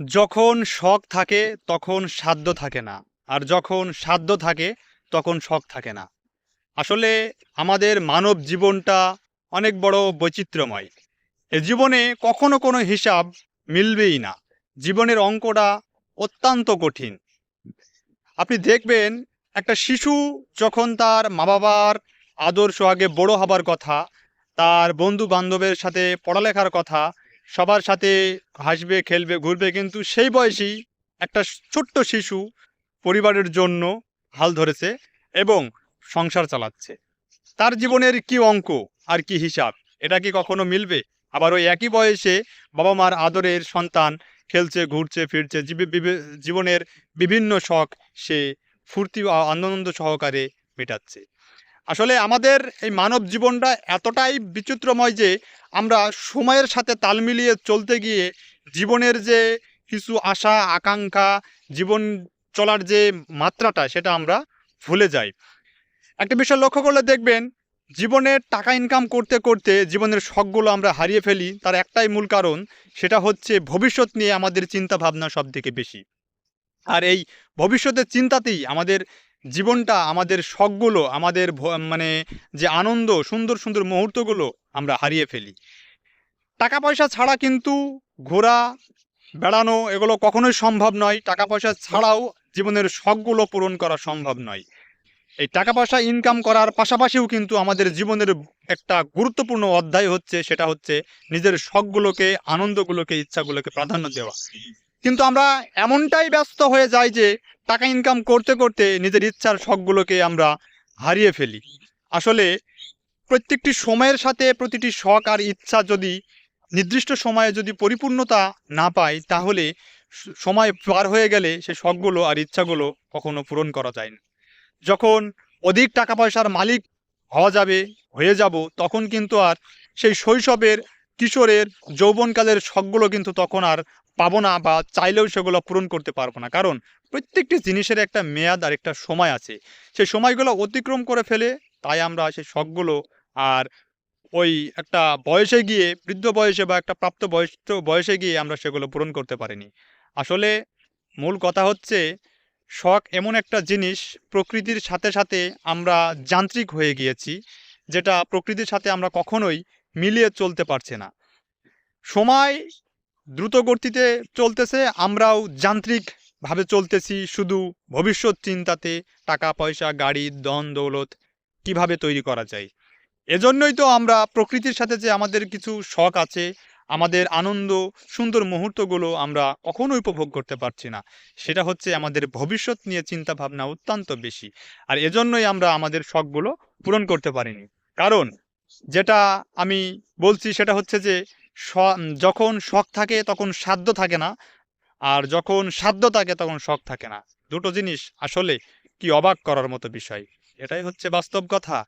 যখন শখ থাকে তখন সাধ্য থাকে না, আর যখন সাধ্য থাকে তখন শখ থাকে না। আসলে আমাদের মানব জীবনটা অনেক বড় বৈচিত্র্যময়। এ জীবনে কখনো কোনো হিসাব মিলবেই না। জীবনের অঙ্কটা অত্যন্ত কঠিন। আপনি দেখবেন একটা শিশু যখন তার মা বাবার আদর সোহাগে বড় হবার কথা, তার বন্ধু বান্ধবের সাথে পড়ালেখার কথা, সবার সাথে হাসবে খেলবে ঘুরবে, কিন্তু সেই বয়সী একটা ছোট্ট শিশু পরিবারের জন্য হাল ধরেছে এবং সংসার চালাচ্ছে। তার জীবনের কি অঙ্ক আর কি হিসাব, এটা কি কখনো মিলবে? আবার ওই একই বয়সে বাবা মার আদরের সন্তান খেলছে ঘুরছে ফিরছে, জীবনের বিভিন্ন শখ সে ফুর্তি ও আনন্দ সহকারে মেটাচ্ছে। আসলে আমাদের এই মানব জীবনটা এতটাই বিচিত্রময় যে আমরা সময়ের সাথে তাল মিলিয়ে চলতে গিয়ে জীবনের যে কিছু আশা আকাঙ্ক্ষা, জীবন চলার যে মাত্রাটা, সেটা আমরা ভুলে যাই। একটা বিষয় লক্ষ্য করলে দেখবেন, জীবনে টাকা ইনকাম করতে করতে জীবনের শখগুলো আমরা হারিয়ে ফেলি। তার একটাই মূল কারণ, সেটা হচ্ছে ভবিষ্যৎ নিয়ে আমাদের চিন্তা ভাবনা সব থেকে বেশি। আর এই ভবিষ্যতের চিন্তাতেই আমাদের জীবনটা, আমাদের শখগুলো, আমাদের মানে যে আনন্দ, সুন্দর সুন্দর মুহূর্তগুলো আমরা হারিয়ে ফেলি। টাকা পয়সা ছাড়া কিন্তু ঘোরা, বেড়ানো এগুলো কখনোই সম্ভব নয়। টাকা পয়সা ছাড়াও জীবনের শখগুলো পূরণ করা সম্ভব নয়। এই টাকা পয়সা ইনকাম করার পাশাপাশিও কিন্তু আমাদের জীবনের একটা গুরুত্বপূর্ণ অধ্যায় হচ্ছে, সেটা হচ্ছে নিজের শখগুলোকে, আনন্দগুলোকে, ইচ্ছাগুলোকে প্রাধান্য দেওয়া। কিন্তু আমরা এমনটাই ব্যস্ত হয়ে যাই যে টাকা ইনকাম করতে করতে নিজের ইচ্ছার শখগুলোকে আমরা হারিয়ে ফেলি। আসলে প্রত্যেকটি সময়ের সাথে প্রতিটি শখ আর ইচ্ছা যদি নির্দিষ্ট সময়ে যদি পরিপূর্ণতা না পায়, তাহলে সময় পার হয়ে গেলে সে শখগুলো আর ইচ্ছাগুলো কখনো পূরণ করা যায় না। যখন অধিক টাকা পয়সার মালিক হওয়া যাবে, হয়ে যাব, তখন কিন্তু আর সেই শৈশবের, কিশোরের, যৌবনকালের শখগুলো কিন্তু তখন আর পাবো না, বা চাইলেও সেগুলো পূরণ করতে পারবো না। কারণ প্রত্যেকটি জিনিসের একটা মেয়াদ আর একটা সময় আছে। সেই সময়গুলো অতিক্রম করে ফেলে তাই আমরা সেই শখগুলো আর ওই একটা বয়সে গিয়ে, বৃদ্ধ বয়সে বা একটা প্রাপ্ত বয়স্ক বয়সে গিয়ে আমরা সেগুলো পূরণ করতে পারিনি। আসলে মূল কথা হচ্ছে, শখ এমন একটা জিনিস, প্রকৃতির সাথে সাথে আমরা যান্ত্রিক হয়ে গিয়েছি, যেটা প্রকৃতির সাথে আমরা কখনোই মিলিয়ে চলতে পারছি না। সময় দ্রুত গতিতে চলতেছে, আমরাও যান্ত্রিকভাবে চলতেছি, শুধু ভবিষ্যৎ চিন্তাতে, টাকা পয়সা, গাড়ি, ধন দৌলত কিভাবে তৈরি করা যায়। এজন্যই তো আমরা প্রকৃতির সাথে যে আমাদের কিছু শখ আছে, আমাদের আনন্দ, সুন্দর মুহূর্তগুলো আমরা কখনোই উপভোগ করতে পারছি না। সেটা হচ্ছে আমাদের ভবিষ্যৎ নিয়ে চিন্তা ভাবনা অত্যন্ত বেশি। আর এজন্যই আমরা আমাদের শখগুলো পূরণ করতে পারিনি। কারণ যেটা আমি বলছি সেটা হচ্ছে যে যখন শখ থাকে তখন সাধ্য থাকে না, আর যখন সাধ্য থাকে তখন শখ থাকে না। দুটো জিনিস আসলে কি অবাক করার মতো বিষয়। এটাই হচ্ছে বাস্তব কথা।